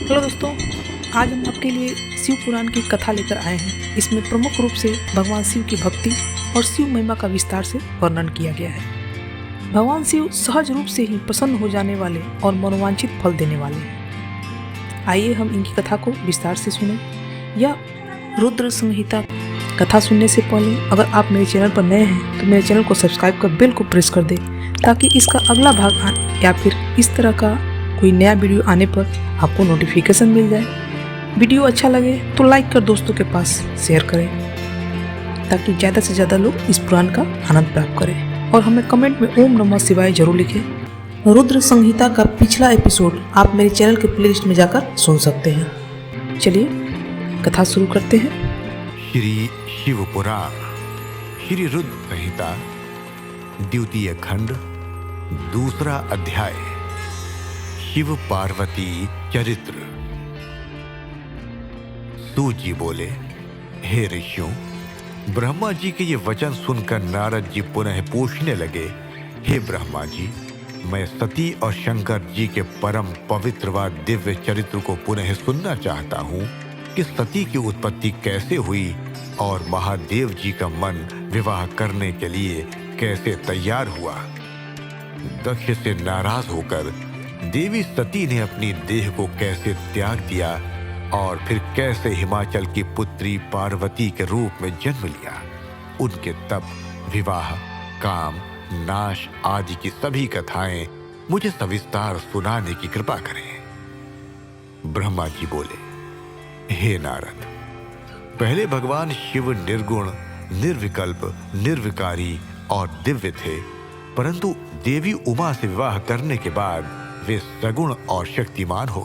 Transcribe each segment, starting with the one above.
Hello दोस्तों, आज हम आपके लिए शिव पुराण की कथा लेकर आए हैं। इसमें प्रमुख रूप से भगवान शिव की भक्ति और शिव महिमा का विस्तार से वर्णन किया गया है। भगवान शिव सहज रूप से ही प्रसन्न हो जाने वाले और मनोवांछित फल देने वाले हैं। आइए हम इनकी कथा को विस्तार से सुने। यह रुद्र संहिता कथा सुनने से पहले अगर आप मेरे चैनल पर नए हैं तो मेरे चैनल को सब्सक्राइब कर बेल को प्रेस कर दें, ताकि इसका अगला भाग या फिर इस तरह का कोई नया वीडियो आने पर आपको नोटिफिकेशन मिल जाए। वीडियो अच्छा लगे तो लाइक कर दोस्तों के पास शेयर करें, ताकि ज़्यादा से ज़्यादा लोग इस पुराण का आनंद प्राप्त करें। और हमें कमेंट में ओम नमः शिवाय जरूर लिखें। रुद्र संहिता का पिछला एपिसोड आप मेरे चैनल के प्लेलिस्ट में जाकर सुन सकते हैं। चलिए कथा शुरू करते हैं। श्री शिव पुराण श्री रुद्र संहिता द्वितीय खंड दूसरा अध्याय शिव पार्वती चरित्र। सूत जी बोले, हे ऋषियों, ब्रह्मा जी के ये वचन सुनकर नारद जी पुनः पूछने लगे, हे ब्रह्मा जी, मैं सती और शंकर जी के परम पवित्र व दिव्य चरित्र को पुनः सुनना चाहता हूँ कि सती की उत्पत्ति कैसे हुई और महादेव जी का मन विवाह करने के लिए कैसे तैयार हुआ। दक्ष से नाराज होकर देवी सती ने अपनी देह को कैसे त्याग दिया और फिर कैसे हिमाचल की पुत्री पार्वती के रूप में जन्म लिया। उनके तप, विवाह, काम, नाश आदि की सभी कथाएं मुझे सविस्तार सुनाने की कृपा करें। ब्रह्मा जी बोले, हे नारद, पहले भगवान शिव निर्गुण, निर्विकल्प, निर्विकारी और दिव्य थे, परंतु देवी उमा से विवाह करने के बाद वे सगुण और शक्तिमान हो।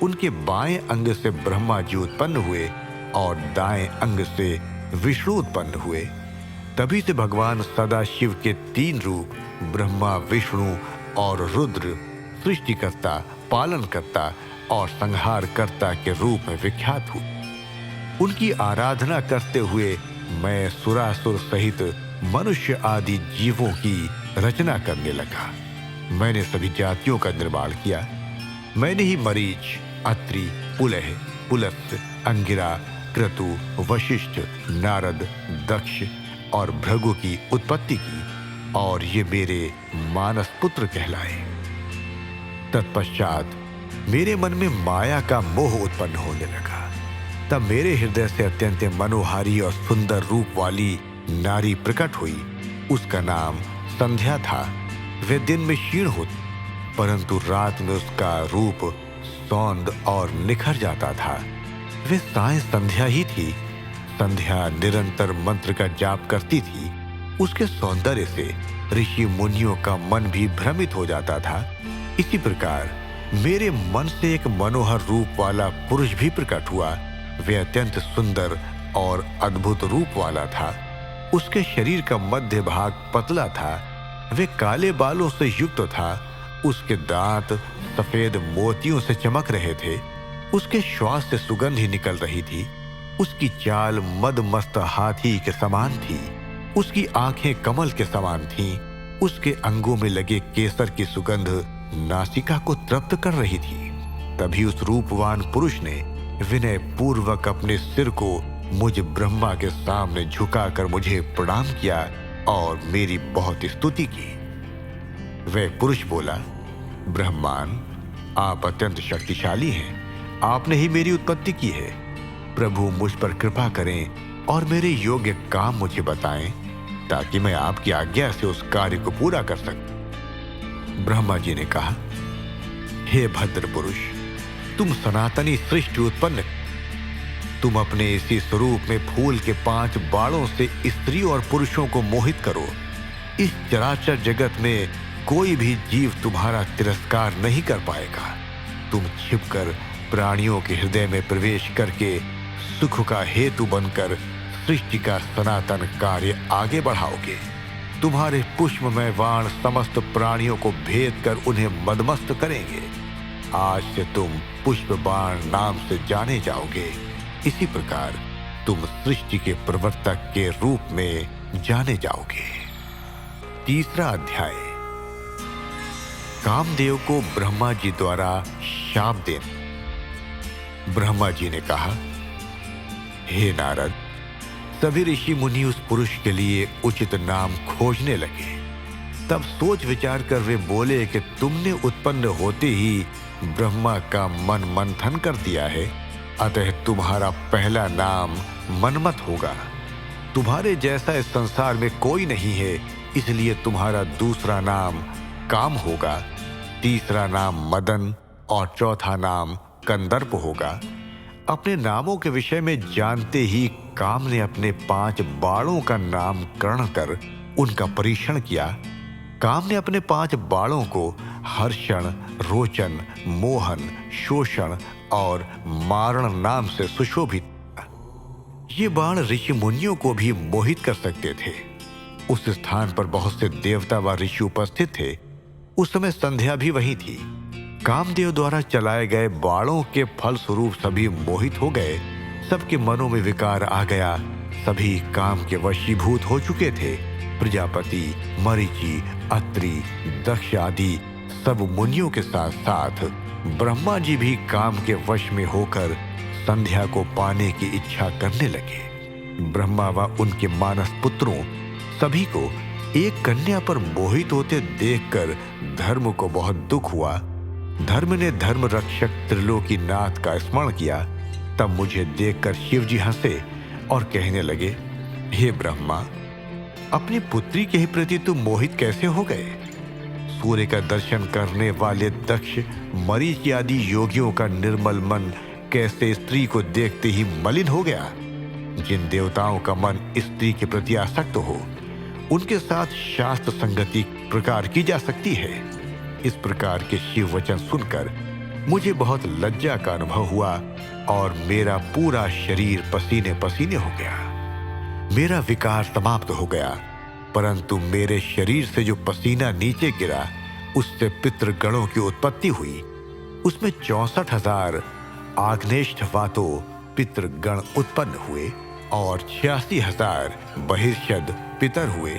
उनके बाएं अंग से ब्रह्मा जी उत्पन्न हुए और दाएं अंग से विष्णु उत्पन्न हुए। तभी से भगवान सदाशिव के तीन रूप ब्रह्मा, विष्णु और रुद्र सृष्टिकर्ता, पालनकर्ता और संहारकर्ता के रूप में विख्यात हुए। उनकी आराधना करते हुए मैं सुरासुर सहित मनुष्य आदि जीवों की रचना करने लगा। मैंने सभी जातियों का निर्माण किया। मैंने ही मरीच, अत्रि, पुलह, पुलस्त्य, अंगिरा, क्रतु, वशिष्ठ, नारद, दक्ष और भृगु की उत्पत्ति की और ये मेरे मानस पुत्र कहलाए। तत्पश्चात मेरे मन में माया का मोह उत्पन्न होने लगा। तब मेरे हृदय से अत्यंत मनोहारी और सुंदर रूप वाली नारी प्रकट हुई। उसका नाम संध्या था। वह दिन में क्षीण होती, परंतु रात में उसका रूप सौंद और निखर जाता था। वह सायं संध्या ही थी। संध्या निरंतर मंत्र का जाप करती थी। उसके सौंदर्य से ऋषि मुनियों का मन भी भ्रमित हो जाता था। इसी प्रकार मेरे मन से एक मनोहर रूप वाला पुरुष भी प्रकट हुआ। वह अत्यंत सुंदर और अद्भुत रूप वाला था। उसके शरीर का मध्य भाग पतला था। वह काले बालों से युक्त था। उसके दांत सफेद मोतियों से चमक रहे थे। उसके श्वास से सुगंध ही निकल रही थी। उसकी चाल मदमस्त हाथी के समान थी। उसकी आंखें कमल के समान थीं। उसके अंगों में लगे केसर की सुगंध नासिका को तृप्त कर रही थी। तभी उस रूपवान पुरुष ने विनय पूर्वक अपने सिर को मुझ ब्रह्मा के सामने झुकाकर मुझे प्रणाम किया और मेरी बहुत स्तुति की। वह पुरुष बोला, ब्रह्मान, आप अत्यंत शक्तिशाली हैं। आपने ही मेरी उत्पत्ति की है। प्रभु मुझ पर कृपा करें और मेरे योग्य काम मुझे बताएं, ताकि मैं आपकी आज्ञा से उस कार्य को पूरा कर सकूं। ब्रह्मा जी ने कहा, हे भद्र पुरुष, तुम सनातनी सृष्टि उत्पन्न, तुम अपने इसी स्वरूप में फूल के 5 बाणों से स्त्री और पुरुषों को मोहित करो। इस चराचर जगत में कोई भी जीव तुम्हारा तिरस्कार नहीं कर पाएगा। तुम छिपकर प्राणियों के हृदय में प्रवेश करके सुख का हेतु बनकर सृष्टि का सनातन कार्य आगे बढ़ाओगे। तुम्हारे पुष्पमय बाण समस्त प्राणियों को भेद कर उन्हें मदमस्त करेंगे। आज से तुम पुष्प बाण नाम से जाने जाओगे। इसी प्रकार तुम सृष्टि के प्रवर्तक के रूप में जाने जाओगे। तीसरा अध्याय कामदेव को ब्रह्मा जी द्वारा शाप देना। ब्रह्मा जी ने कहा, हे नारद, सभी ऋषि मुनि उस पुरुष के लिए उचित नाम खोजने लगे। तब सोच विचार कर वे बोले कि तुमने उत्पन्न होते ही ब्रह्मा का मन मंथन कर दिया है, अतः तुम्हारा पहला नाम मनमत होगा। तुम्हारे जैसा इस संसार में कोई नहीं है, इसलिए तुम्हारा दूसरा नाम काम होगा, तीसरा नाम मदन और चौथा नाम कंदर्प होगा। अपने नामों के विषय में जानते ही काम ने अपने 5 बाणों का नामकरण कर उनका परीक्षण किया। काम ने अपने 5 बाणों को हर्षण, रोचन, मोहन, शोषण और मारण नाम से सुशोभित किया। ये बाण ऋषि मुनियों को भी मोहित कर सकते थे। उस स्थान पर बहुत से देवता व ऋषि उपस्थित थे। उस समय संध्या भी वही थी। कामदेव द्वारा चलाए गए बाणों के फल स्वरूप सभी मोहित हो गए। सबके मनों में विकार आ गया। सभी काम के वशीभूत हो चुके थे। प्रजापति, मरीचि, अत्रि, दक्ष आदि सब मुनियों के साथ साथ ब्रह्मा जी भी काम के वश में होकर संध्या को पाने की इच्छा करने लगे। ब्रह्मा व उनके मानस पुत्रों सभी को एक कन्या पर मोहित होते देखकर धर्म को बहुत दुख हुआ। धर्म ने धर्म रक्षक त्रिलोकीनाथ का स्मरण किया। तब मुझे देखकर शिव जी हंसे और कहने लगे, हे ब्रह्मा, अपनी पुत्री के ही प्रति तुम मोहित कैसे हो गए? सूर्य का दर्शन करने वाले दक्ष, मरीचि आदि योगियों का निर्मल मन कैसे स्त्री को देखते ही मलिन हो गया? जिन देवताओं का मन स्त्री के प्रति आसक्त हो, उनके साथ शास्त्र संगति प्रकार की जा सकती है। इस प्रकार के शिव वचन सुनकर मुझे बहुत लज्जा का अनुभव हुआ और मेरा पूरा शरीर पसीने पसीने हो गया। मेरा विकार समाप्त हो गया, परंतु मेरे शरीर से जो पसीना नीचे गिरा, उससे पितृगणों की उत्पत्ति हुई। उसमें 64,000 आग्नेष्ठ वातो पितृगण उत्पन्न हुए और 86,000 बहिर्षद पितर हुए।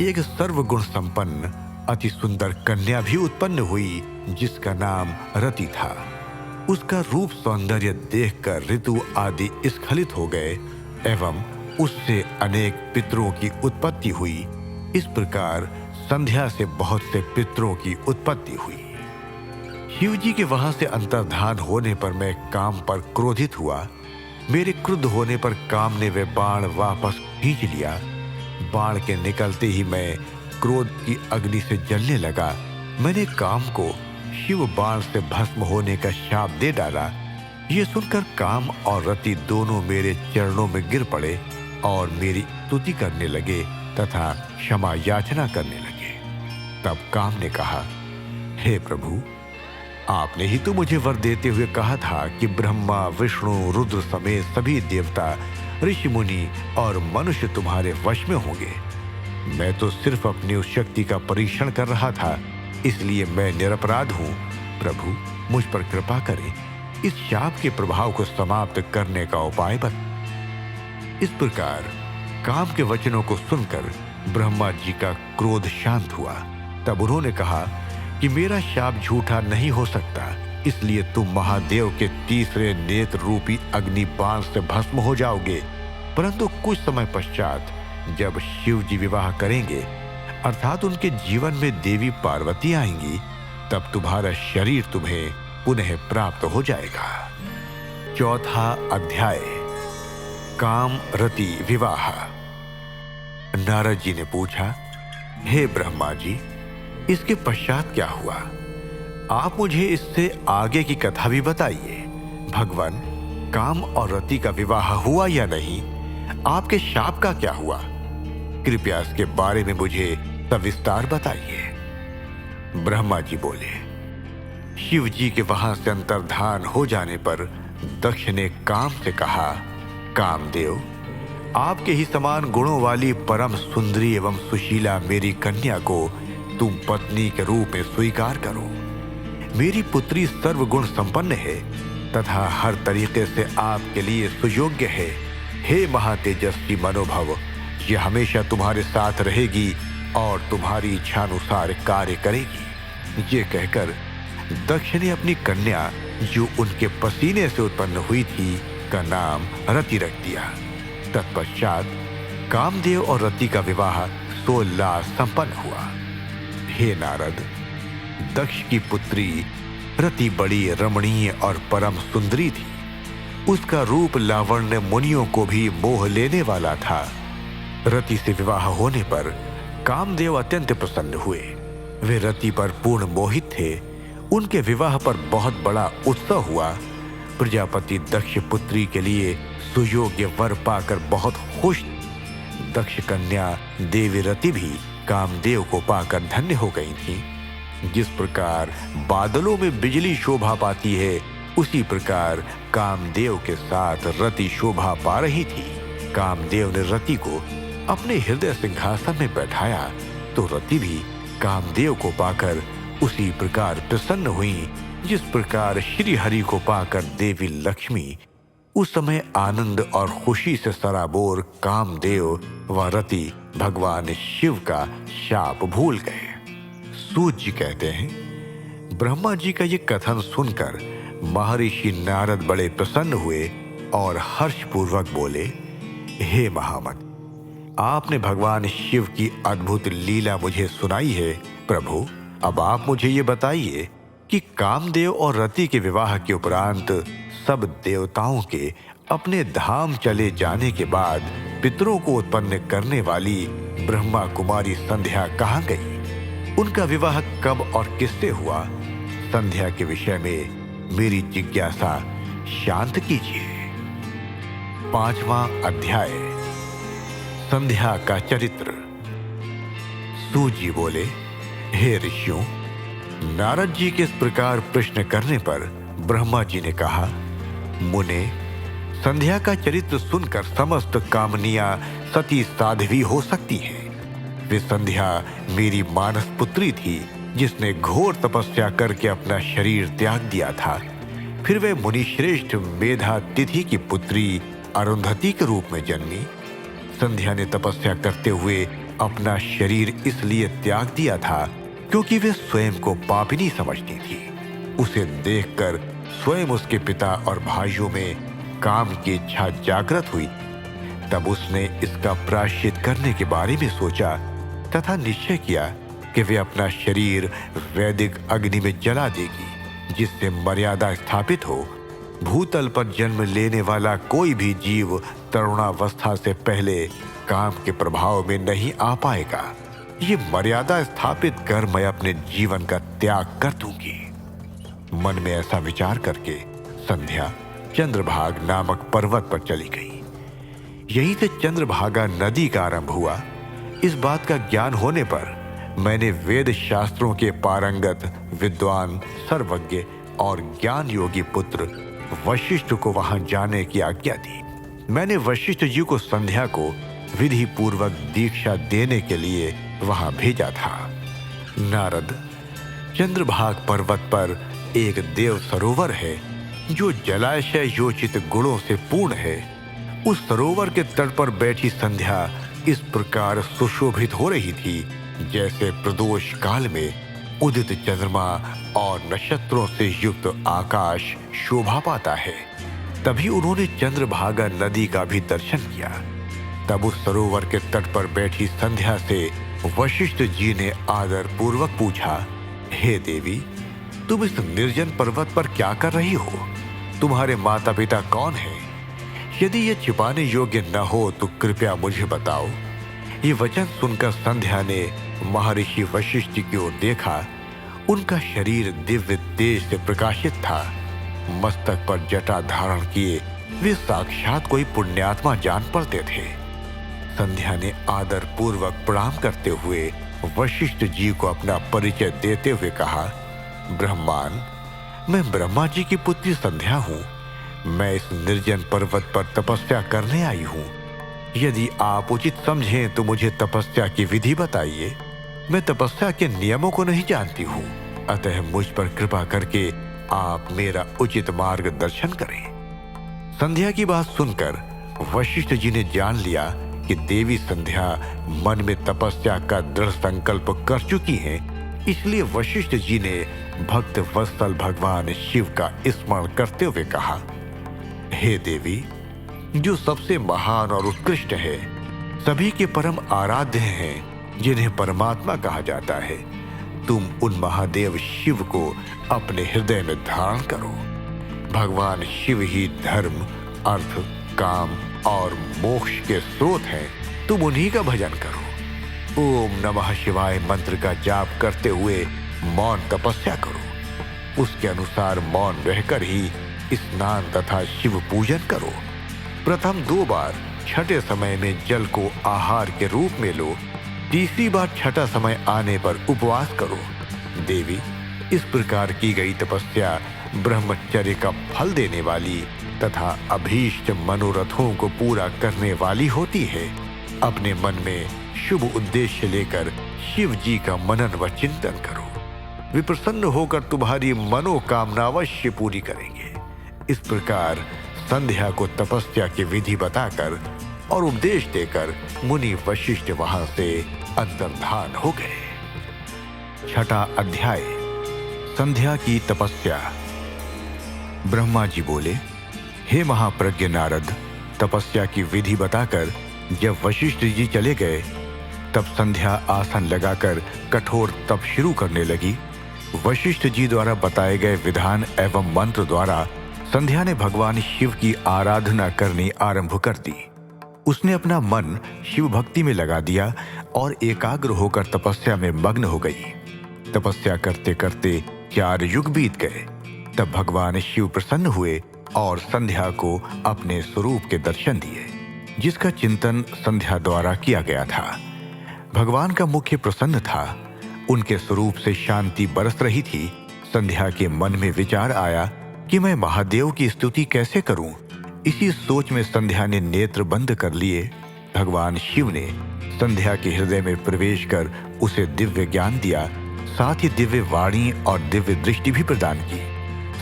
एक सर्वगुण संपन्न अति सुंदर कन्या भी उत्पन्न हुई, जिसका नाम रति था। उसका रूप सौंदर्य देखकर ऋतु आदि स्खलित हो गए एवं उससे अनेक पितरों की उत्पत्ति हुई। इस प्रकार संध्या से बहुत से पितरों की उत्पत्ति हुई। शिव जी के वहां से अंतर्धान होने पर मैं काम पर क्रोधित हुआ। मेरे क्रुद्ध होने पर काम ने वे बाण वापस खींच लिया। बाण के निकलते ही मैं क्रोध की अग्नि से जलने लगा। मैंने काम को शिव बाण से भस्म होने का शाप दे डाला। ये सुनकर काम और रति दोनों मेरे चरणों में गिर पड़े और मेरी स्तुति करने लगे तथा क्षमा याचना करने लगे। तब काम ने कहा, हे प्रभु, आपने ही तो मुझे वर देते हुए कहा था कि ब्रह्मा, विष्णु, रुद्र समेत सभी देवता, ऋषि मुनि और मनुष्य तुम्हारे वश में होंगे। मैं तो सिर्फ अपनी उस शक्ति का परीक्षण कर रहा था, इसलिए मैं निरपराध हूँ। प्रभु, मुझ पर कृपा करें। इस शाप के प्रभाव को समाप्त करने का उपाय बता। इस प्रकार काम के वचनों को सुनकर ब्रह्मा जी का क्रोध शांत हुआ। तब उन्होंने कहा कि मेरा शाप झूठा नहीं हो सकता, इसलिए तुम महादेव के तीसरे नेत्र रूपी अग्नि बाण से भस्म हो जाओगे। परंतु कुछ समय पश्चात जब शिव जी विवाह करेंगे, अर्थात उनके जीवन में देवी पार्वती आएंगी, तब तुम्हारा शरीर तुम्हें पुनः प्राप्त हो जाएगा। चौथा अध्याय, काम रति विवाह। नारद जी ने पूछा, हे ब्रह्मा जी, इसके पश्चात क्या हुआ? आप मुझे इससे आगे की कथा भी बताइए। भगवान, काम और रति का विवाह हुआ या नहीं? आपके शाप का क्या हुआ? कृपया इसके बारे में मुझे सविस्तार बताइए। ब्रह्मा जी बोले, शिव जी के वहां से अंतर्धान हो जाने पर दक्ष ने काम से कहा, कामदेव, आपके ही समान गुणों वाली परम सुंदरी एवं सुशीला मेरी कन्या को तुम पत्नी के रूप में स्वीकार करो। मेरी पुत्री सर्वगुण संपन्न है तथा हर तरीके से आपके लिए सुयोग्य है। हे महातेजस्वी मनोभव, ये हमेशा तुम्हारे साथ रहेगी और तुम्हारी इच्छानुसार कार्य करेगी। ये कहकर दक्ष ने अपनी कन्या जो उनके पसीने से उत्पन्न हुई थी का नाम रति रख दिया। तत्पश्चात कामदेव और रति का विवाह 16 संपन्न हुआ। हे नारद, दक्ष की पुत्री रति बड़ी रमणीय और परम सुंदरी थी। उसका रूप लावण्य मुनियों को भी मोह लेने वाला था। रति से विवाह होने पर कामदेव अत्यंत प्रसन्न हुए। वे रति पर पूर्ण मोहित थे। उनके विवाह पर बहुत बड़ा उत्सव हुआ। प्रजापति दक्ष पुत्री के लिए सुयोग्य वर पाकर बहुत खुश। दक्ष कन्या देवी रति भी कामदेव को पाकर धन्य हो गई थी। जिस प्रकार बादलों में बिजली शोभा पाती है, उसी प्रकार कामदेव के साथ रति शोभा पा रही थी। कामदेव ने रति को अपने हृदय सिंहासन में बैठाया तो रति भी कामदेव को पाकर उसी प्रकार प्रसन्न हुई जिस प्रकार श्री हरि को पाकर देवी लक्ष्मी। उस समय आनंद और खुशी से सराबोर कामदेव व रति भगवान शिव का शाप भूल गए। सूत जी कहते हैं, ब्रह्मा जी का ये कथन सुनकर महर्षि नारद बड़े प्रसन्न हुए और हर्षपूर्वक बोले, हे महामत, आपने भगवान शिव की अद्भुत लीला मुझे सुनाई है। प्रभु, अब आप मुझे ये बताइए कि कामदेव और रति के विवाह के उपरांत सब देवताओं के अपने धाम चले जाने के बाद पितरों को उत्पन्न करने वाली ब्रह्मा कुमारी संध्या कहाँ गई? उनका विवाह कब और किससे हुआ? संध्या के विषय में मेरी जिज्ञासा शांत कीजिए। 5वां अध्याय, संध्या का चरित्र। सूत जी बोले, हे ऋषियों, नारद जी के इस प्रकार प्रश्न करने पर ब्रह्मा जी ने कहा, मुने, संध्या का चरित्र सुनकर समस्त कामनियां सती साध्वी हो सकती हैं। वे संध्या मेरी मानस पुत्री थी जिसने घोर तपस्या करके अपना शरीर त्याग दिया था। फिर वे मुनिश्रेष्ठ मेधा तिथि की पुत्री अरुंधति के रूप में जन्मी। संध्या ने तपस्या करते हुए अपना शरीर इसलिए त्याग दिया था क्योंकि वे स्वयं को पापिनी समझती थी। उसे देखकर स्वयं उसके पिता और भाइयों में काम की इच्छा जागृत हुई। तब उसने इसका प्रायश्चित करने के बारे में सोचा तथा निश्चय किया कि वे अपना शरीर वैदिक अग्नि में जला देगी, जिससे मर्यादा स्थापित हो। भूतल पर जन्म लेने वाला कोई भी जीव तरुणावस्था से पहले काम के प्रभाव में नहीं आ पाएगा। ये मर्यादा स्थापित कर मैं अपने जीवन का त्याग कर दूंगी। मन में ऐसा विचार करके संध्या चंद्रभाग नामक पर्वत पर चली गई। यहीं से चंद्रभागा नदी का आरंभ हुआ। इस बात का ज्ञान होने पर मैंने वेद शास्त्रों के पारंगत विद्वान, सर्वज्ञ और ज्ञान योगी पुत्र वशिष्ठ को वहां जाने की आज्ञा दी। मैंने वशिष्ठ जी को संध्या को विधि पूर्वक दीक्षा देने के लिए वहां भेजा था। नारद, चंद्रभाग पर्वत पर एक देव सरोवर है जो जलाशय योचित गुणों से पूर्ण है। उस सरोवर के तट पर बैठी संध्या इस प्रकार सुशोभित हो रही थी जैसे प्रदोष काल में उदित चंद्रमा और नक्षत्रों से युक्त आकाश शोभा पाता है। तभी उन्होंने चंद्रभागा नदी का भी दर्शन किया। तब उस सरोवर के तट पर बैठी संध्या से वशिष्ठ जी ने आदर पूर्वक पूछा, हे देवी, तुम इस निर्जन पर्वत पर क्या कर रही हो? तुम्हारे माता पिता कौन हैं? यदि ये छिपाने योग्य न हो तो कृपया मुझे बताओ। ये वचन सुनकर संध्या ने महर्षि वशिष्ठ की ओर देखा। उनका शरीर दिव्य तेज से प्रकाशित था। मस्तक पर जटा धारण किए वे साक्षात कोई पुण्यात्मा जान पड़ते थे। संध्या ने आदर पूर्वक प्रणाम करते हुए वशिष्ठ जी को अपना परिचय देते हुए कहा, ब्रह्मान, मैं ब्रह्मा जी की पुत्री संध्या हूँ। मैं इस निर्जन पर्वत पर तपस्या करने आई हूँ। यदि आप उचित समझें तो मुझे तपस्या की विधि बताइए। मैं तपस्या के नियमों को नहीं जानती हूँ, अतः मुझ पर कृपा करके आप मेरा उचित मार्गदर्शन करें। संध्या की बात सुनकर वशिष्ठ जी ने जान लिया कि देवी संध्या मन में तपस्या का दृढ़ संकल्प कर चुकी हैं इसलिए वशिष्ठ जी ने भक्त वत्सल भगवान शिव का स्मरण करते हुए कहा, हे देवी, जो सबसे महान और उत्कृष्ट है, सभी के परम आराध्य हैं, जिन्हें परमात्मा कहा जाता है, तुम उन महादेव शिव को अपने हृदय में धारण करो। भगवान शिव ही धर्म, अर्थ, काम और मोक्ष के स्रोत हैं। तुम उन्हीं का भजन करो। ओम नमः शिवाय मंत्र का जाप करते हुए मौन तपस्या करो। उसके अनुसार मौन रहकर ही स्नान तथा शिव पूजन करो। प्रथम 2 बार छठे समय में जल को आहार के रूप में लो। तीसरी बार छठा समय आने पर उपवास करो। देवी, इस प्रकार की गई तपस्या ब्रह्मचर्य का फल देने वाली तथा अभीष्ट मनोरथों को पूरा करने वाली होती है। अपने मन में शुभ उद्देश्य लेकर शिव जी का मनन व चिंतन करो। वे प्रसन्न होकर तुम्हारी मनोकामना अवश्य पूरी करेंगे। इस प्रकार संध्या को तपस्या की विधि बताकर और उपदेश देकर मुनि वशिष्ठ वहां से अंतर्धान हो गए। छठा अध्याय, संध्या की तपस्या। ब्रह्मा जी बोले, हे महाप्रज्ञ नारद, तपस्या की विधि बताकर जब वशिष्ठ जी चले गए, तब संध्या आसन लगाकर कठोर तप शुरू करने लगी। वशिष्ठ जी द्वारा बताए गए विधान एवं मंत्र द्वारा संध्या ने भगवान शिव की आराधना करनी आरंभ कर दी। उसने अपना मन शिव भक्ति में लगा दिया और एकाग्र होकर तपस्या में मग्न हो गई। तपस्या करते करते 4 युग बीत गए। तब भगवान शिव प्रसन्न हुए और संध्या को अपने स्वरूप के दर्शन दिए, जिसका चिंतन संध्या द्वारा किया गया था। भगवान का मुख्य प्रसन्न था। उनके स्वरूप से शांति बरस रही थी। संध्या के मन में विचार आया कि मैं महादेव की स्तुति कैसे करूं। इसी सोच में संध्या ने नेत्र बंद कर लिए। भगवान शिव ने संध्या के हृदय में प्रवेश कर उसे दिव्य ज्ञान दिया, साथ ही दिव्य वाणी और दिव्य दृष्टि भी प्रदान की।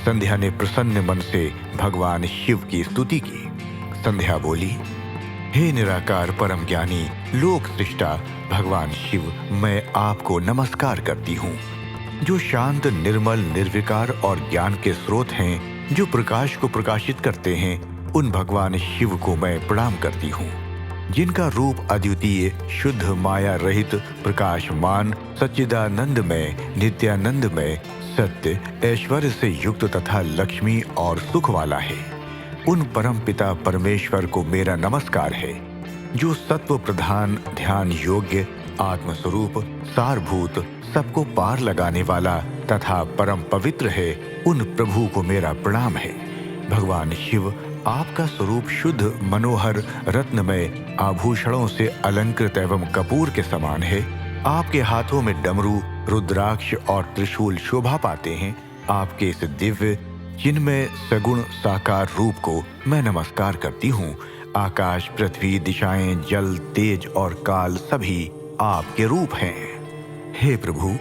संध्या ने प्रसन्न मन से भगवान शिव की स्तुति की। संध्या बोली, हे निराकार परम ज्ञानी लोक सृष्टा भगवान शिव, मैं आपको नमस्कार करती हूँ। जो शांत, निर्मल, निर्विकार और ज्ञान के स्रोत हैं, जो प्रकाश को प्रकाशित करते हैं, उन भगवान शिव को मैं प्रणाम करती हूँ। जिनका रूप अद्वितीय, शुद्ध, माया रहित, प्रकाशमान, सच्चिदानंदमय, नित्यानंदमय, सत्य, ऐश्वर्य से युक्त तथा लक्ष्मी और सुख वाला है, उन परम पिता परमेश्वर को मेरा नमस्कार है। जो सत्व प्रधान, ध्यान योग्य, आत्मस्वरूप, सारभूत, सबको पार लगाने वाला तथा परम पवित्र है, उन प्रभु को मेरा प्रणाम है। भगवान शिव, आपका स्वरूप शुद्ध, मनोहर, रत्नमय, आभूषणों से अलंकृत एवं कपूर के समान है। आपके हाथों में डमरू, रुद्राक्ष और त्रिशूल शोभा पाते हैं। आपके इस दिव्य, चिन्मय, सगुण, साकार रूप को मैं नमस्कार करती हूँ। आकाश, पृथ्वी, दिशाएं, जल, तेज और काल सभी आपके रूप हैं। हे प्रभु,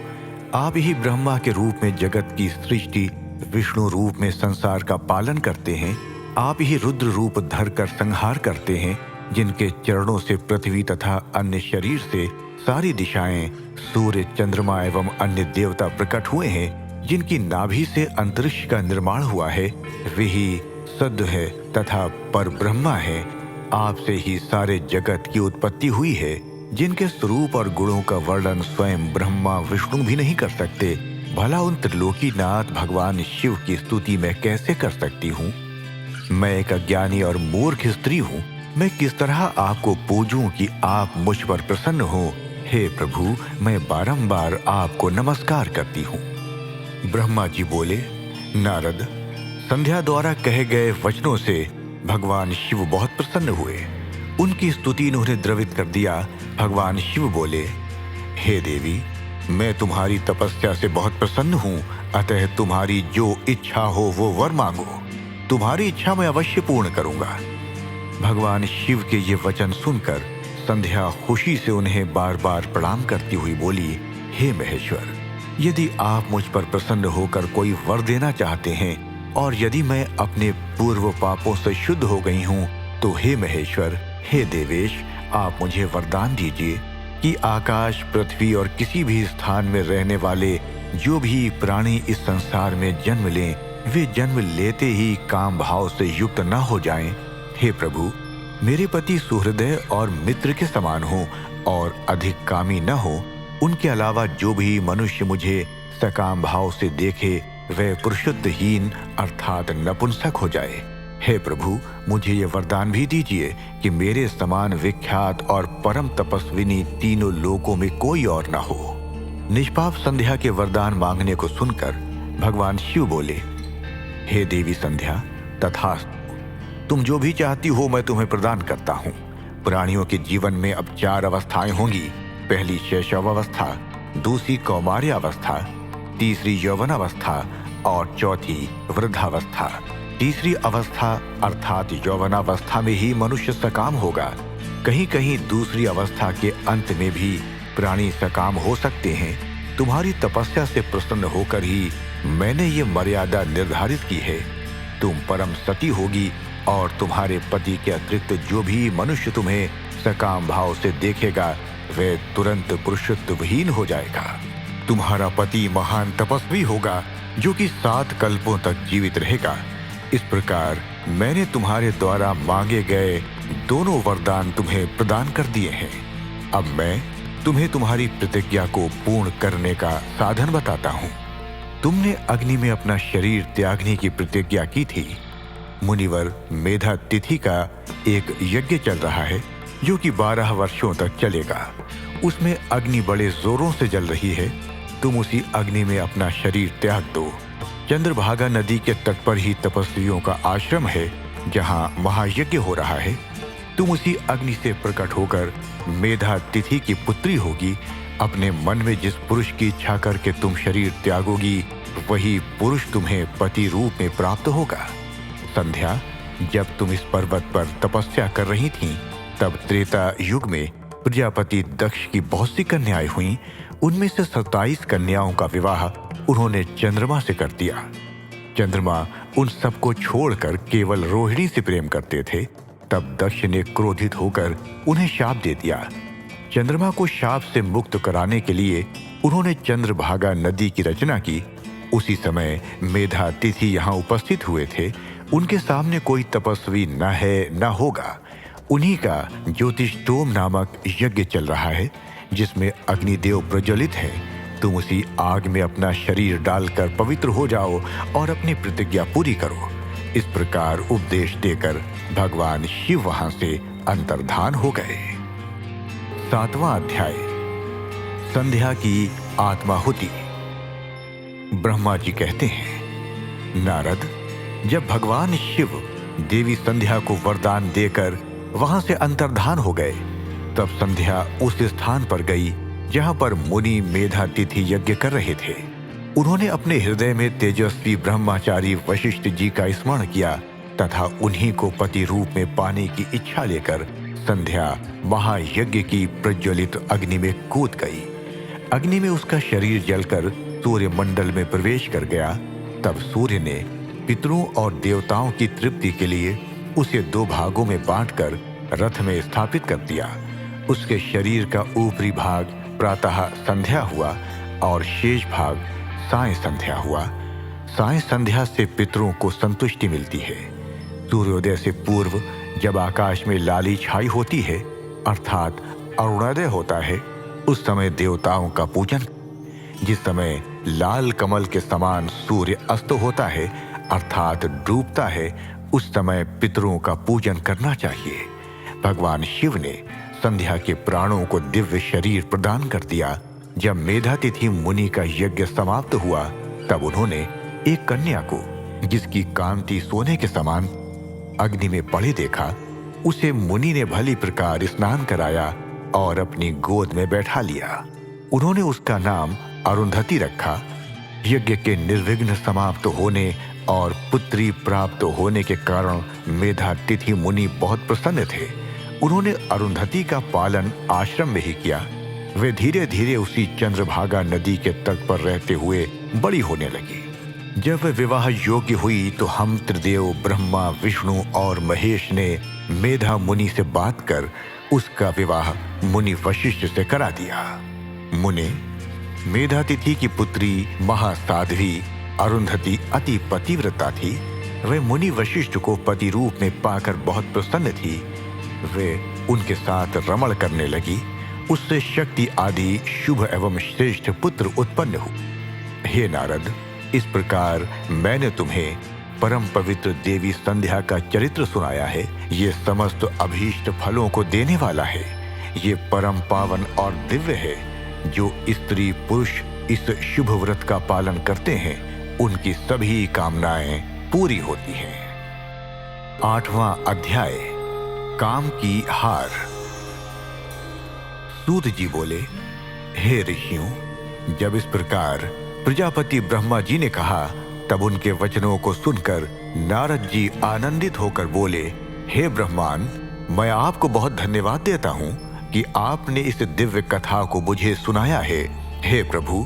आप ही ब्रह्मा के रूप में जगत की सृष्टि, विष्णु रूप में संसार का पालन करते हैं। आप ही रुद्र रूप धर कर संहार करते हैं, जिनके चरणों से पृथ्वी तथा अन्य शरीर से सारी दिशाएं, सूर्य, चंद्रमा एवं अन्य देवता प्रकट हुए हैं। जिनकी नाभि से अंतरिक्ष का निर्माण हुआ है, वे ही सद्य है तथा पर ब्रह्मा है। आपसे ही सारे जगत की उत्पत्ति हुई है, जिनके स्वरूप और गुणों का वर्णन स्वयं ब्रह्मा विष्णु भी नहीं कर सकते। भला उन त्रिलोकीनाथ भगवान शिव की स्तुति मैं कैसे कर सकती हूँ? मैं एक अज्ञानी और मूर्ख स्त्री हूँ। मैं किस तरह आपको पूजूं कि आप मुझ पर प्रसन्न हो? हे प्रभु, मैं बारंबार आपको नमस्कार करती हूँ। ब्रह्मा जी बोले, नारद, संध्या द्वारा कहे गए वचनों से भगवान शिव बहुत प्रसन्न हुए। उनकी स्तुति ने उन्हें द्रवित कर दिया। भगवान शिव बोले, हे देवी, मैं तुम्हारी तपस्या से बहुत प्रसन्न हूँ, अतः तुम्हारी जो इच्छा हो वो वर मांगो। तुम्हारी इच्छा मैं अवश्य पूर्ण करूंगा। भगवान शिव के ये वचन सुनकर संध्या खुशी से उन्हें बार बार प्रणाम करती हुई बोली, हे महेश्वर, यदि आप मुझ पर प्रसन्न होकर कोई वर देना चाहते हैं और यदि मैं अपने पूर्व पापों से शुद्ध हो गई हूँ, तो हे महेश्वर, हे देवेश, आप मुझे वरदान दीजिए। कि आकाश, पृथ्वी और किसी भी स्थान में रहने वाले जो भी प्राणी इस संसार में जन्म लें, वे जन्म लेते ही काम भाव से युक्त न हो जाएं। हे प्रभु, मेरे पति सुहृदय और मित्र के समान हो और अधिक कामी न हो। उनके अलावा जो भी मनुष्य मुझे सकाम भाव से देखे, वह पुरुषत्वहीन अर्थात नपुंसक हो जाए। हे प्रभु, मुझे ये वरदान भी दीजिए कि मेरे समान विख्यात और परम तपस्विनी तीनों लोकों में कोई और न हो। निष्पाप संध्या के वरदान मांगने को सुनकर भगवान शिव बोले, हे देवी संध्या, तथास्तु। तुम जो भी चाहती हो मैं तुम्हें प्रदान करता हूँ। प्राणियों के जीवन में अब 4 अवस्थाएं होंगी। पहली शैशव अवस्था, दूसरी कौमार्य अवस्था, तीसरी यौवन अवस्था और चौथी वृद्धावस्था। तीसरी अवस्था अर्थात यौवनावस्था में ही मनुष्य सकाम होगा। कहीं कहीं दूसरी अवस्था के अंत में भी प्राणी सकाम हो सकते हैं। तुम्हारी तपस्या से प्रसन्न होकर ही मैंने ये मर्यादा निर्धारित की है। तुम परम सती होगी और तुम्हारे पति के अतिरिक्त जो भी मनुष्य तुम्हें सकाम भाव से देखेगा, वह तुरंत पुरुषत्वहीन हो जाएगा। तुम्हारा पति महान तपस्वी होगा जो कि 7 कल्पों तक जीवित रहेगा। इस प्रकार मैंने तुम्हारे द्वारा मांगे गए दोनों वरदान तुम्हें प्रदान कर दिए हैं। अब मैं तुम्हें तुम्हारी प्रतिज्ञा को पूर्ण करने का साधन बताता हूँ। तुमने अग्नि में अपना शरीर त्यागने की प्रतिज्ञा की थी। मुनिवर, मेधा तिथि का एक यज्ञ चल रहा है जो कि 12 वर्षों तक चलेगा। उसमें अग्नि बड़े जोरों से जल रही है। तुम उसी अग्नि में अपना शरीर त्याग दो। चंद्रभागा नदी के तट पर ही तपस्वियों का आश्रम है जहाँ महायज्ञ हो रहा है। तुम उसी अग्नि से प्रकट होकर मेधा तिथि की पुत्री होगी। अपने मन में जिस पुरुष की इच्छा करके तुम शरीर त्यागोगी, वही पुरुष तुम्हें पति रूप में प्राप्त होगा। संध्या, जब तुम इस पर्वत पर तपस्या कर रही थीं, तब त्रेता युग में प्रजापति दक्ष की बहुत सी कन्याएं हुईं। उनमें से 27 कन्याओं का विवाह उन्होंने चंद्रमा से कर दिया। चंद्रमा उन सबको छोड़कर केवल रोहिणी से प्रेम करते थे। तब दक्ष ने क्रोधित होकर उन्हें शाप दे दिया। चंद्रमा को शाप से मुक्त कराने के लिए उन्होंने चंद्रभागा नदी की रचना की। उसी समय मेधा तिथि यहाँ उपस्थित हुए थे। उनके सामने कोई तपस्वी न है न होगा। उन्हीं का ज्योतिषोम नामक यज्ञ चल रहा है जिसमें अग्निदेव प्रज्वलित है। तुम उसी आग में अपना शरीर डालकर पवित्र हो जाओ और अपनी प्रतिज्ञा पूरी करो। इस प्रकार उपदेश देकर भगवान शिव वहां से अंतर्धान हो गए। 7वां अध्याय, संध्या की आत्माहुति। ब्रह्मा जी कहते हैं, नारद, जब भगवान शिव देवी संध्या को वरदान देकर वहां से अंतर्धान हो गए, तब संध्या उस स्थान पर गई जहां पर मुनि मेधा तिथि यज्ञ कर रहे थे। उन्होंने अपने हृदय में तेजस्वी ब्रह्मचारी वशिष्ठ जी का स्मरण किया तथा उन्हीं को पति रूप में पाने की इच्छा लेकर संध्या महायज्ञ की प्रज्वलित अग्नि में कूद गई। अग्नि में उसका शरीर जलकर सूर्य मंडल में प्रवेश कर गया। तब सूर्य ने पितरों और देवताओं की तृप्ति के लिए उसे 2 भागों में बांटकर रथ में स्थापित कर दिया। उसके शरीर का ऊपरी भाग प्रातः संध्या हुआ और शेष भाग साय संध्या हुआ। साय संध्या से पितरों को संतुष्टि मिलती है। सूर्योदय से पूर्व जब आकाश में लाली छाई होती है अर्थात अरुणोदय होता है, उस समय देवताओं का पूजन। जिस समय लाल कमल के समान सूर्य अस्त होता है अर्थात डूबता है, उस समय पितरों का पूजन करना चाहिए। भगवान शिव ने संध्या के प्राणों को दिव्य शरीर प्रदान कर दिया। जब मेधातिथि मुनि का यज्ञ समाप्त हुआ, तब उन्होंने एक कन्या को, जिसकी कांति सोने के समान, अग्नि में पड़े देखा। उसे मुनि ने भली प्रकार स्नान कराया और अपनी गोद में बैठा लिया। उन्होंने उसका नाम अरुंधति रखा। यज्ञ के निर्विघ्न समाप्त होने और पुत्री प्राप्त होने के कारण मेधातिथि मुनि बहुत प्रसन्न थे। उन्होंने अरुंधति का पालन आश्रम में ही किया। वे धीरे धीरे उसी चंद्रभागा नदी के तट पर रहते हुए बड़ी होने लगी। जब वे विवाह योग्य हुई तो हम त्रिदेव ब्रह्मा, विष्णु और महेश ने मेधा मुनि से बात कर उसका विवाह मुनि वशिष्ठ से करा दिया। मुने मेधातिथि की पुत्री महासाध्वी अरुंधति अति पतिव्रता थी। वे मुनि वशिष्ठ को पति रूप में पाकर बहुत प्रसन्न थी। वे उनके साथ रमण करने लगी। उससे शक्ति आदि शुभ एवं श्रेष्ठ पुत्र उत्पन्न हुए। हे नारद, इस प्रकार मैंने तुम्हें परम पवित्र देवी संध्या का चरित्र सुनाया है। ये समस्त अभीष्ट फलों को देने वाला है। ये परम पावन और दिव्य है। जो स्त्री पुरुष इस शुभ व्रत का पालन करते हैं, उनकी सभी कामनाएं पूरी होती हैं। 8वां अध्याय, काम की हार। सूत जी बोले, हे ऋषियों, जब इस प्रकार प्रजापति ब्रह्मा जी ने कहा, तब उनके वचनों को सुनकर नारद जी आनंदित होकर बोले, हे ब्रह्मान, मैं आपको बहुत धन्यवाद देता हूं कि आपने इस दिव्य कथा को मुझे सुनाया है। हे प्रभु,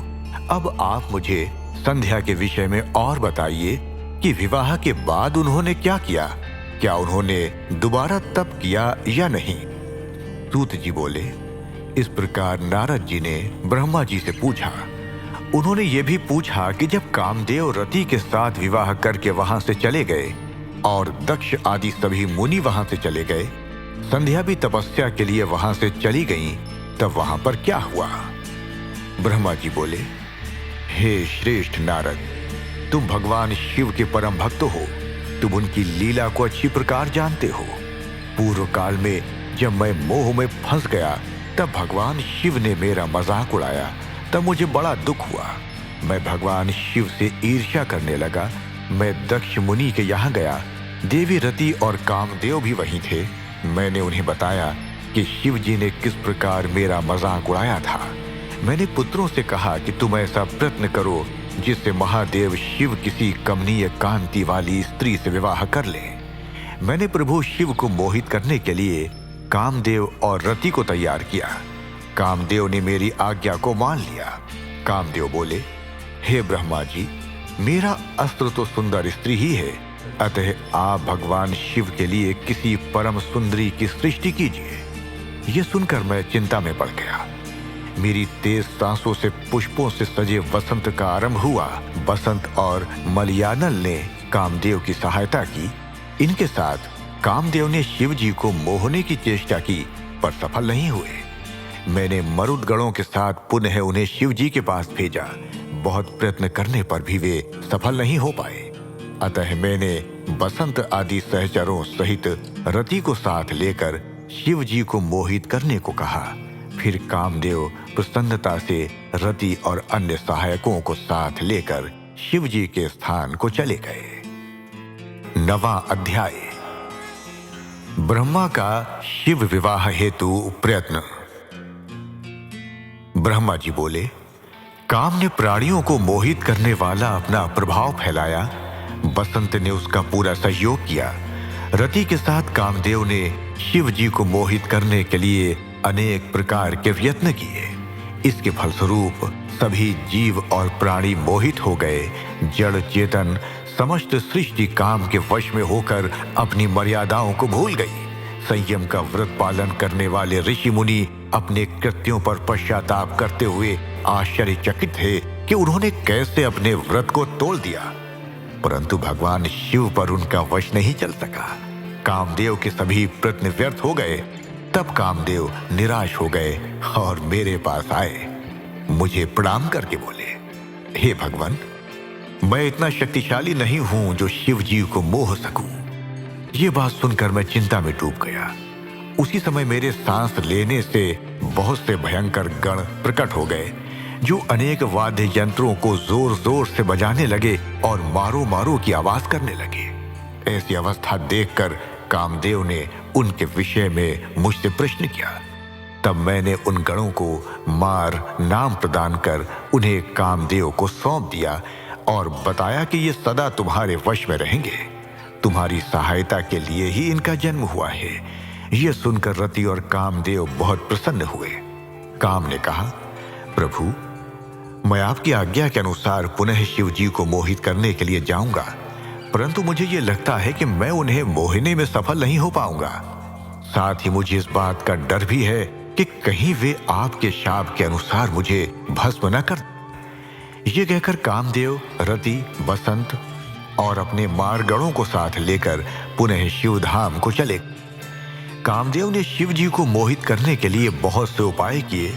अब आप मुझे संध्या के विषय में और बताइए कि विवाह के बाद उन्होंने क्या किया। क्या उन्होंने दोबारा तप किया या नहीं? सूत जी बोले, इस प्रकार नारद जी ने ब्रह्मा जी से पूछा। उन्होंने ये भी पूछा कि जब कामदेव रति के साथ विवाह करके वहां से चले गए और दक्ष आदि सभी मुनि वहां से चले गए, संध्या भी तपस्या के लिए वहां से चली गईं, तब वहां पर क्या हुआ? ब्रह्मा जी बोले, हे श्रेष्ठ नारद, तुम भगवान शिव के परम भक्त हो। तुम उनकी लीला को अच्छी प्रकार जानते हो। पूर्व काल में जब मैं मोह में फंस गया, तब भगवान शिव ने मेरा मजाक उड़ाया। तब मुझे बड़ा दुख हुआ। मैं भगवान शिव से ईर्ष्या करने लगा। मैं दक्ष मुनि के यहाँ गया। देवी रति और कामदेव भी वहीं थे। मैंने उन्हें बताया कि शिव जी ने किस प्रकार मेरा मजाक उड़ाया था। मैंने पुत्रों से कहा कि तुम ऐसा प्रयत्न करो जिससे महादेव शिव किसी कमनीय कांति वाली स्त्री से विवाह कर ले। मैंने प्रभु शिव को मोहित करने के लिए कामदेव और रति को तैयार किया। कामदेव ने मेरी आज्ञा को मान लिया। कामदेव बोले, हे ब्रह्मा जी, मेरा अस्त्र तो सुंदर स्त्री ही है, अतः आप भगवान शिव के लिए किसी परम सुंदरी की सृष्टि कीजिए। यह सुनकर मैं चिंता में पड़ गया। मेरी तेज सांसों से पुष्पों से सजे वसंत का आरंभ हुआ। बसंत और मलयानल ने कामदेव की सहायता की। इनके साथ कामदेव ने शिव जी को मोहने की चेष्टा की, पर सफल नहीं हुए। मैंने मरुदगणों के साथ पुनः उन्हें शिव जी के पास भेजा। बहुत प्रयत्न करने पर भी वे सफल नहीं हो पाए। अतः मैंने बसंत आदि सहचरों सहित रति को साथ लेकर शिव जी को मोहित करने को कहा। फिर कामदेव प्रसन्नता से रति और अन्य सहायकों को साथ लेकर शिव जी के स्थान को चले गए। 9वां अध्याय, ब्रह्मा का शिव विवाह हेतु प्रयत्न। ब्रह्मा जी बोले, काम ने प्राणियों को मोहित करने वाला अपना प्रभाव फैलाया। बसंत ने उसका पूरा सहयोग किया। रति के साथ कामदेव ने शिव जी को मोहित करने के लिए अनेक प्रकार के प्रयत्न किए। इसके फलस्वरूप सभी जीव और प्राणी मोहित हो गए। जड़ चेतन समस्त सृष्टि काम के वश में होकर अपनी मर्यादाओं को भूल गई। संयम का व्रत पालन करने वाले ऋषि मुनि अपने कृत्यों पर पश्चाताप करते हुए आश्चर्यचकित थे कि उन्होंने कैसे अपने व्रत को तोड़ दिया, परंतु भगवान शिव पर उनका वश नहीं चल सका। कामदेव के सभी प्रयत्न व्यर्थ हो गए। तब कामदेव निराश हो गए और मेरे पास आए। मुझे प्रणाम करके बोले, हे भगवान, मैं इतना शक्तिशाली नहीं हूं जो शिव जी को मोह सकूं। ये बात सुनकर मैं चिंता में डूब गया। उसी समय मेरे सांस लेने से बहुत से भयंकर गण प्रकट हो गए, जो अनेक वाद्य यंत्रों को जोर जोर से बजाने लगे और मारो मारो की आवाज करने लगे। ऐसी अवस्था देखकर कामदेव ने उनके विषय में मुझसे प्रश्न किया। तब मैंने उन गणों को मार नाम प्रदान कर उन्हें कामदेव को सौंप दिया और बताया कि ये सदा तुम्हारे वश में रहेंगे। तुम्हारी सहायता के लिए ही इनका जन्म हुआ है। यह सुनकर रति और कामदेव बहुत प्रसन्न हुए। काम ने कहा, प्रभु, मैं आपकी आज्ञा के अनुसार पुनः शिव जी को मोहित करने के लिए जाऊंगा, परंतु मुझे ये लगता है कि मैं उन्हें मोहिनी में सफल नहीं हो पाऊंगा। साथ ही मुझे इस बात का डर भी है कि कहीं वे आपके शाप के अनुसार मुझे भस्म न कर। ये कहकर कामदेव रति बसंत और अपने मारगणों को साथ लेकर पुनः शिवधाम को चले। कामदेव ने शिव जी को मोहित करने के लिए बहुत से उपाय किए,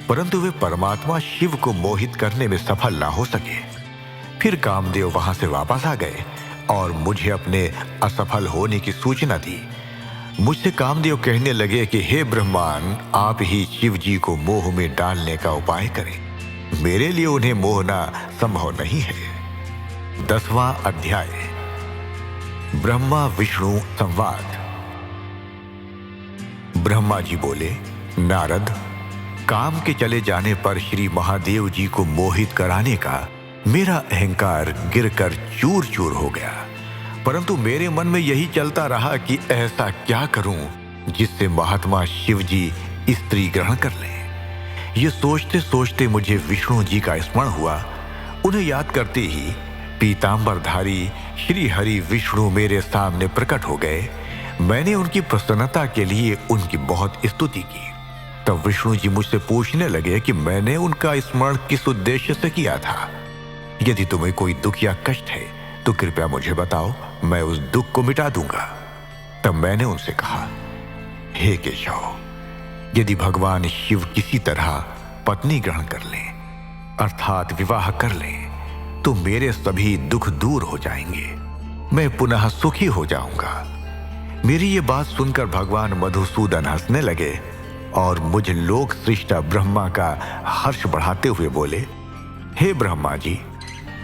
परंतु वे परमात्मा शिव को मोहित करने में सफल ना हो सके। फिर कामदेव वहां से वापस आ गए और मुझे अपने असफल होने की सूचना दी। मुझसे कामदेव कहने लगे कि हे ब्रह्मान, आप ही शिव जी को मोह में डालने का उपाय करें। मेरे लिए उन्हें मोहना संभव नहीं है। 10वां अध्याय, ब्रह्मा विष्णु संवाद। ब्रह्मा जी बोले, नारद, काम के चले जाने पर श्री महादेव जी को मोहित कराने का मेरा अहंकार गिरकर चूर चूर हो गया, परंतु मेरे मन में यही चलता रहा कि ऐसा क्या करूं जिससे महात्मा शिव जी स्त्री ग्रहण कर लें। ये सोचते सोचते मुझे विष्णु जी का स्मरण हुआ। उन्हें याद करते ही पीतांबरधारी श्री हरि विष्णु मेरे सामने प्रकट हो गए। मैंने उनकी प्रसन्नता के लिए उनकी बहुत स्तुति की। तब विष्णु जी मुझसे पूछने लगे कि मैंने उनका स्मरण किस उद्देश्य से किया था। यदि तुम्हें कोई दुख या कष्ट है तो कृपया मुझे बताओ, मैं उस दुख को मिटा दूंगा। तब मैंने उनसे कहा, हे केशव, यदि भगवान शिव किसी तरह पत्नी ग्रहण कर लें, अर्थात विवाह कर लें, तो मेरे सभी दुख दूर हो जाएंगे, मैं पुनः सुखी हो जाऊंगा। मेरी ये बात सुनकर भगवान मधुसूदन हंसने लगे और मुझ लोक सृष्टा ब्रह्मा का हर्ष बढ़ाते हुए बोले, हे ब्रह्मा जी,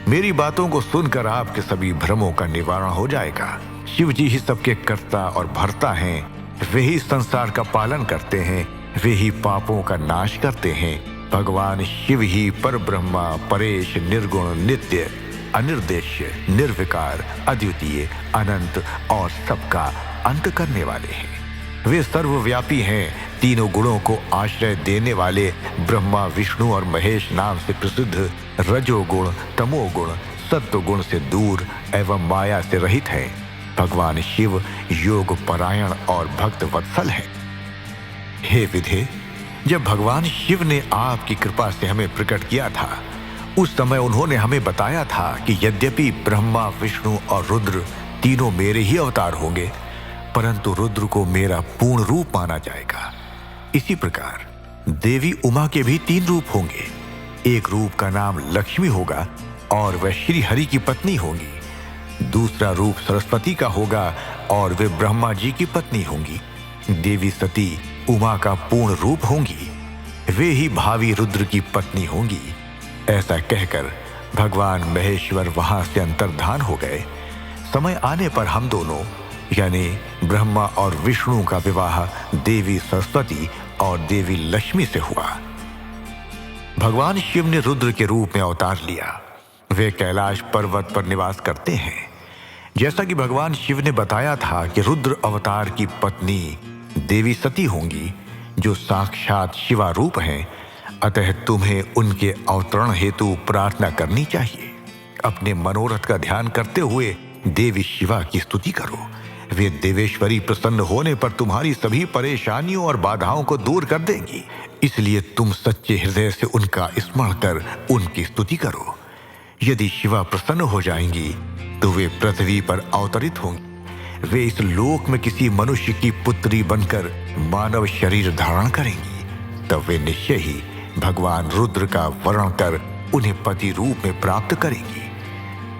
मेरी बातों को सुनकर आपके सभी भ्रमों का निवारण हो जाएगा। शिव जी ही सबके कर्ता और भर्ता हैं, वे ही संसार का पालन करते हैं, वे ही पापों का नाश करते हैं। भगवान शिव ही पर ब्रह्मा परेश निर्गुण नित्य अनिर्देश्य निर्विकार अद्वितीय अनंत और सबका अंत करने वाले हैं। वे सर्वव्यापी हैं, तीनों गुणों को आश्रय देने वाले ब्रह्मा विष्णु और महेश नाम से प्रसिद्ध रजोगुण तमोगुण सत्वगुण से दूर एवं माया से रहित हैं। भगवान शिव योग परायण और भक्त वत्सल है। हे विधे, जब भगवान शिव ने आपकी कृपा से हमें प्रकट किया था, उस समय उन्होंने हमें बताया था कि यद्यपि ब्रह्मा विष्णु और रुद्र तीनों मेरे ही अवतार होंगे, परंतु रुद्र को मेरा पूर्ण रूप माना जाएगा। इसी प्रकार देवी उमा के भी 3 रूप होंगे। एक रूप का नाम लक्ष्मी होगा और वह श्री हरि की पत्नी होंगी। दूसरा रूप सरस्वती का होगा और वे ब्रह्मा जी की पत्नी होंगी। देवी सती उमा का पूर्ण रूप होंगी, वे ही भावी रुद्र की पत्नी होंगी। ऐसा कहकर भगवान महेश्वर वहां से अंतर्धान हो गए। समय आने पर हम दोनों यानी ब्रह्मा और विष्णु का विवाह देवी सरस्वती और देवी लक्ष्मी से हुआ। भगवान शिव ने रुद्र के रूप में अवतार लिया। वे कैलाश पर्वत पर निवास करते हैं। जैसा कि भगवान शिव ने बताया था कि रुद्र अवतार की पत्नी देवी सती होंगी, जो साक्षात शिवा रूप हैं। अतः तुम्हें उनके अवतरण हेतु प्रार्थना करनी चाहिए। अपने मनोरथ का ध्यान करते हुए देवी शिवा की स्तुति करो। वे देवेश्वरी प्रसन्न होने पर तुम्हारी सभी परेशानियों और बाधाओं को दूर कर देंगी। इसलिए तुम सच्चे हृदय से उनका स्मरण कर उनकी स्तुति करो। यदि शिवा प्रसन्न हो जाएंगी तो वे पृथ्वी पर अवतरित होंगी। वे इस लोक में किसी मनुष्य की पुत्री बनकर मानव शरीर धारण करेंगी। तब वे निश्चय ही भगवान रुद्र का वर्ण कर उन्हें पति रूप में प्राप्त करेंगी।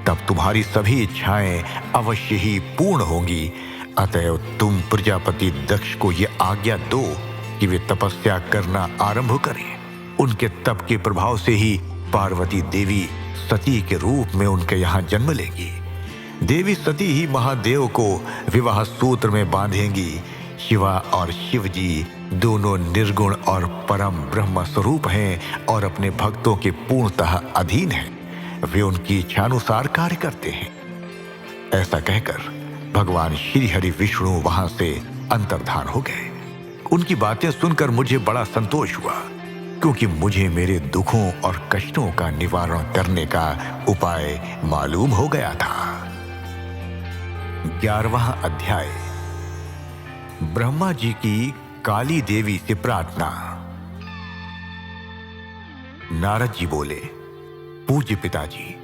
तब तुम्हारी सभी इच्छाएं अवश्य ही पूर्ण होंगी। अतएव तुम प्रजापति दक्ष को ये आज्ञा दो कि वे तपस्या करना आरंभ करें। उनके तप के प्रभाव से ही पार्वती देवी सती के रूप में उनके यहाँ जन्म लेगी। देवी सती ही महादेव को विवाह सूत्र में बांधेंगी। शिवा और शिव जी दोनों निर्गुण और परम ब्रह्म स्वरूप हैं और अपने भक्तों के पूर्णतः अधीन हैं। वे उनकी इच्छानुसार कार्य करते हैं। ऐसा कहकर भगवान श्री हरि विष्णु वहां से अंतर्धान हो गए। उनकी बातें सुनकर मुझे बड़ा संतोष हुआ, क्योंकि मुझे मेरे दुखों और कष्टों का निवारण करने का उपाय मालूम हो गया था। 11वां अध्याय, ब्रह्मा जी की काली देवी से प्रार्थना। नारद जी बोले, पूज्य पिताजी,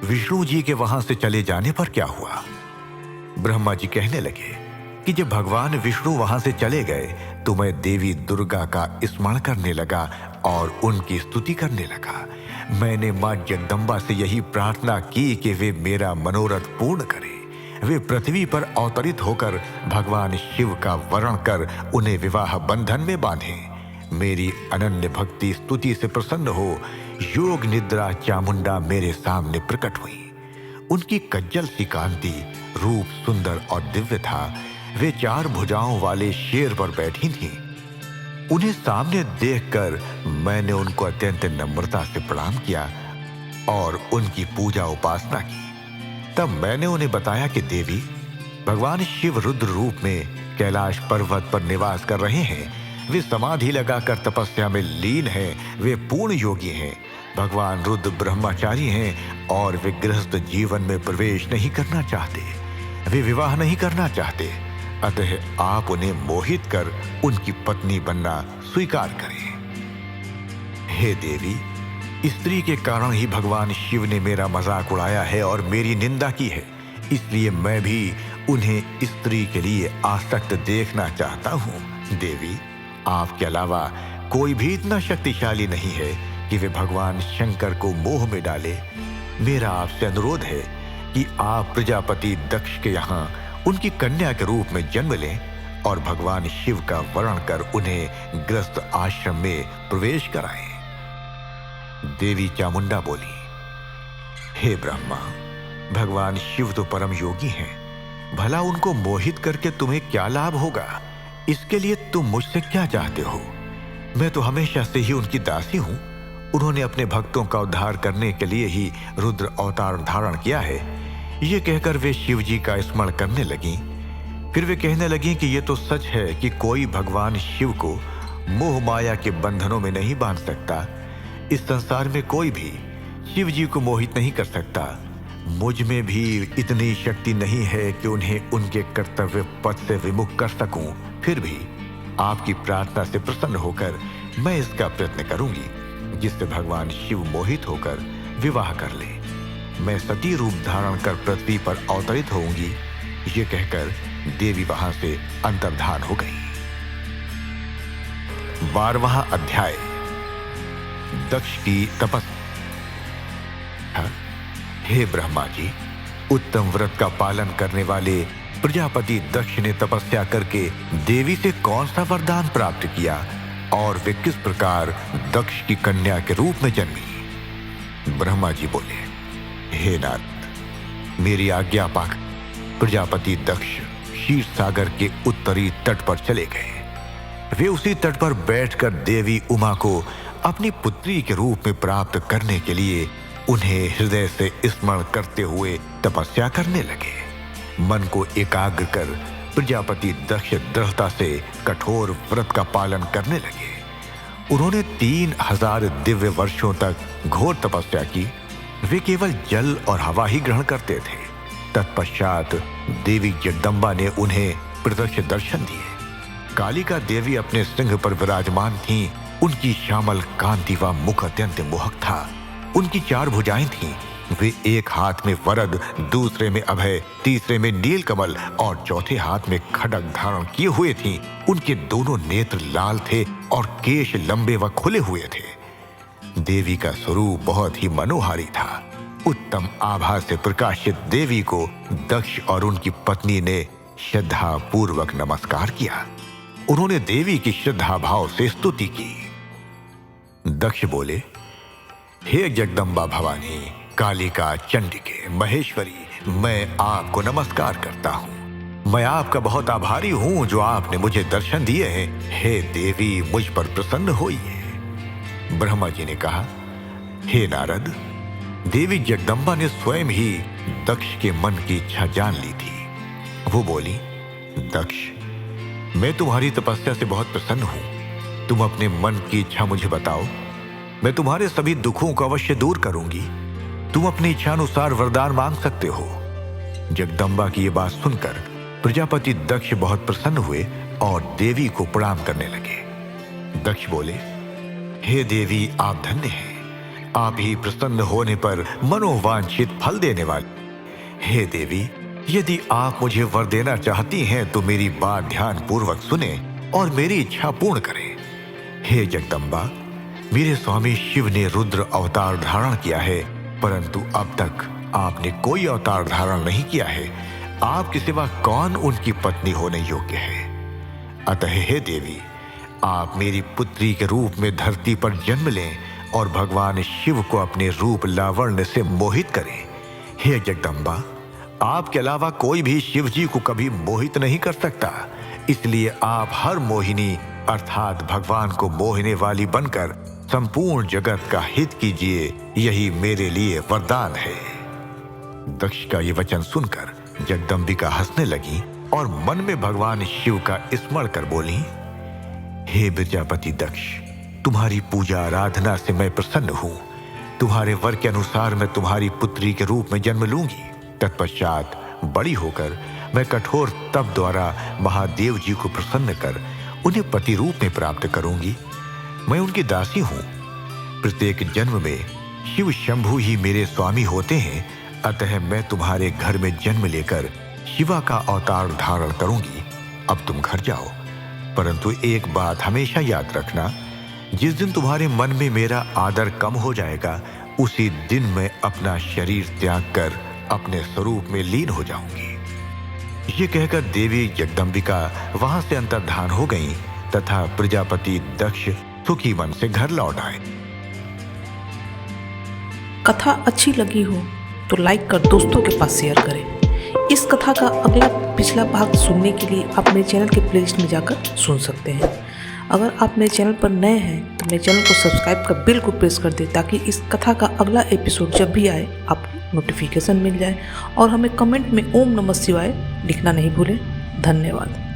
विष्णु जी के वहां से चले जाने पर क्या हुआ? ब्रह्मा जी कहने लगे कि जब भगवान विष्णु वहां से चले गए तो मैं देवी दुर्गा का स्मरण करने लगा और उनकी स्तुति करने लगा। मैंने मां जगदम्बा से यही प्रार्थना की कि वे मेरा मनोरथ पूर्ण करें। वे पृथ्वी पर अवतरित होकर भगवान शिव का वरण कर उन्हें विवाह बंधन में बांधें। मेरी अनन्य भक्ति स्तुति से प्रसन्न हो योग निद्रा चामुंडा मेरे सामने प्रकट हुई। उनकी कज्जल सी कांति रूप सुंदर और दिव्य था। वे 4 भुजाओं वाले शेर पर बैठी थीं। उन्हें सामने देखकर मैंने उनको अत्यंत नम्रता से प्रणाम किया और उनकी पूजा उपासना की। तब मैंने उन्हें बताया कि देवी, भगवान शिव रुद्र रूप में कैलाश पर्वत पर निवास कर रहे हैं। वे समाधि लगाकर तपस्या में लीन हैं। वे पूर्ण योगी हैं। भगवान रुद्र ब्रह्मचारी हैं और वे गृहस्थ जीवन में प्रवेश नहीं करना चाहते। वे विवाह नहीं करना चाहते। अतः आप उन्हें मोहित कर उनकी पत्नी बनना स्वीकार करें। हे देवी, स्त्री के कारण ही भगवान शिव ने मेरा मजाक उड़ाया है और मेरी निंदा की है। इसलिए मैं भी उन्हें स्त्री के लिए आसक्त देखना चाहता हूँ। देवी, आपके अलावा कोई भी इतना शक्तिशाली नहीं है कि वे भगवान शंकर को मोह में डाले। मेरा आपसे अनुरोध है कि आप प्रजापति दक्ष के यहाँ उनकी कन्या के रूप में जन्म लें और भगवान शिव का वरण कर उन्हें गृहस्थ आश्रम में प्रवेश कराएं। देवी चामुंडा बोली, हे ब्रह्मा, भगवान शिव तो परम योगी हैं। भला उनको मोहित करके तुम्हें क्या लाभ होगा? इसके लिए तुम मुझसे क्या चाहते हो? मैं तो हमेशा से ही उनकी दासी हूं। उन्होंने अपने भक्तों का उद्धार करने के लिए ही रुद्र अवतार धारण किया है। ये कहकर वे शिव जी का स्मरण करने लगीं। फिर वे कहने लगीं कि ये तो सच है कि कोई भगवान शिव को मोह माया के बंधनों में नहीं बांध सकता। इस संसार में कोई भी शिव जी को मोहित नहीं कर सकता। मुझ में भी इतनी शक्ति नहीं है कि उन्हें उनके कर्तव्य पथ से विमुख कर सकूं। फिर भी आपकी प्रार्थना से प्रसन्न होकर मैं इसका प्रयत्न करूंगी जिससे भगवान शिव मोहित होकर विवाह कर ले। मैं सती रूप धारण कर पृथ्वी पर अवतरित होऊंगी। ये कहकर देवी वहां से अंतर्धान हो गई। 12वां अध्याय, दक्ष की तपस्या। हे ब्रह्मा जी, उत्तम व्रत का पालन करने वाले प्रजापति दक्ष ने तपस्या करके देवी से कौन सा वरदान प्राप्त किया और वे किस प्रकार दक्ष की कन्या के रूप में जन्मी? ब्रह्मा जी बोले, हे नारद, मेरी आज्ञा पाकर प्रजापति दक्ष क्षीर सागर के उत्तरी तट पर चले गए। वे उसी तट पर बैठकर देवी उमा को अपनी पुत्री के रूप में प्राप्त करने के लिए उन्हें हृदय से स्मरण करते हुए तपस्या करने लगे। मन को एकाग्र कर प्रजापति दक्ष दृढ़ता से कठोर व्रत का पालन करने लगे। उन्होंने 3000 दिव्य वर्षों तक घोर तपस्या की। वे केवल जल और हवा ही ग्रहण करते थे। तत्पश्चात देवी जगदम्बा ने उन्हें प्रत्यक्ष दर्शन दिए। कालिका देवी अपने सिंह पर विराजमान थीं। उनकी श्यामल कांति व मुख अत्यंत मोहक था। उनकी 4 भुजाएं थीं। वे एक हाथ में वरद, दूसरे में अभय, तीसरे में नीलकमल और चौथे हाथ में खड्ग धारण किए हुए थीं। उनके दोनों नेत्र लाल थे और केश लंबे व खुले हुए थे। देवी का स्वरूप बहुत ही मनोहारी था। उत्तम आभा से प्रकाशित देवी को दक्ष और उनकी पत्नी ने श्रद्धा पूर्वक नमस्कार किया। उन्होंने देवी की श्रद्धा भाव से स्तुति की। दक्ष बोले, हे जगदम्बा भवानी, कालिका, चंडिके, महेश्वरी, मैं आपको नमस्कार करता हूँ। मैं आपका बहुत आभारी हूँ जो आपने मुझे दर्शन दिए हैं। हे देवी, मुझ पर प्रसन्न होइए। ब्रह्मा जी ने कहा, हे नारद, देवी जगदम्बा ने स्वयं ही दक्ष के मन की इच्छा जान ली थी। वो बोली, दक्ष, मैं तुम्हारी तपस्या से बहुत प्रसन्न हूँ। तुम अपने मन की इच्छा मुझे बताओ। मैं तुम्हारे सभी दुखों को अवश्य दूर करूंगी। तुम अपनी इच्छा अनुसार वरदान मांग सकते हो। जगदम्बा की ये बात सुनकर प्रजापति दक्ष बहुत प्रसन्न हुए और देवी को प्रणाम करने लगे। दक्ष बोले, हे देवी, आप धन्य हैं। आप ही प्रसन्न होने पर मनोवांछित फल देने वाले। हे देवी, यदि आप मुझे वर देना चाहती हैं तो मेरी बात ध्यान पूर्वक सुने और मेरी इच्छा पूर्ण करें। हे जगदम्बा, मेरे स्वामी शिव ने रुद्र अवतार धारण किया है, परंतु अब तक आपने कोई अवतार धारण नहीं किया है। आपके सिवा कौन उनकी पत्नी होने योग्य है? अतः हे देवी, आप मेरी पुत्री के रूप में धरती पर जन्म लें और भगवान शिव को अपने रूप लावण्य से मोहित करें। हे जगदम्बा, आपके अलावा कोई भी शिव जी को कभी मोहित नहीं कर सकता, इसलिए आप हर मोहिनी अर्थात भगवान को मोहने वाली बनकर संपूर्ण जगत का हित कीजिए, यही मेरे लिए वरदान है। दक्ष का ये वचन सुनकर जगदम्बिका हंसने लगी और मन में भगवान शिव का स्मरण कर बोली, हे प्रजापति दक्ष, तुम्हारी पूजा आराधना से मैं प्रसन्न हूं। तुम्हारे वर के अनुसार मैं तुम्हारी पुत्री के रूप में जन्म लूंगी। तत्पश्चात बड़ी होकर मैं कठोर तप द्वारा महादेव जी को प्रसन्न कर उन्हें पति रूप में प्राप्त करूंगी। मैं उनकी दासी हूं। प्रत्येक जन्म में शिव शंभु ही मेरे स्वामी होते हैं, अतः मैं तुम्हारे घर में जन्म लेकर शिवा का अवतार धारण करूंगी। अब तुम घर जाओ, परंतु एक बात हमेशा याद रखना, जिस दिन तुम्हारे मन में मेरा आदर कम हो जाएगा, उसी दिन मैं अपना शरीर त्याग कर अपने स्वरूप में लीन हो जाऊंगी। ये कहकर देवी जगदम्बिका वहां से अंतर्धान हो गईं तथा प्रजापति दक्ष सुखी मन से घर लौट आए। कथा अच्छी लगी हो तो लाइक कर दोस्तों के पास शेयर करें। इस कथा का अगला पिछला भाग सुनने के लिए आप मेरे चैनल के प्लेलिस्ट में जाकर सुन सकते हैं। अगर आप मेरे चैनल पर नए हैं तो मेरे चैनल को सब्सक्राइब कर बेल को प्रेस कर दें, ताकि इस कथा का अगला एपिसोड जब भी आए आपको नोटिफिकेशन मिल जाए। और हमें कमेंट में ओम नमः शिवाय लिखना नहीं भूलें। धन्यवाद।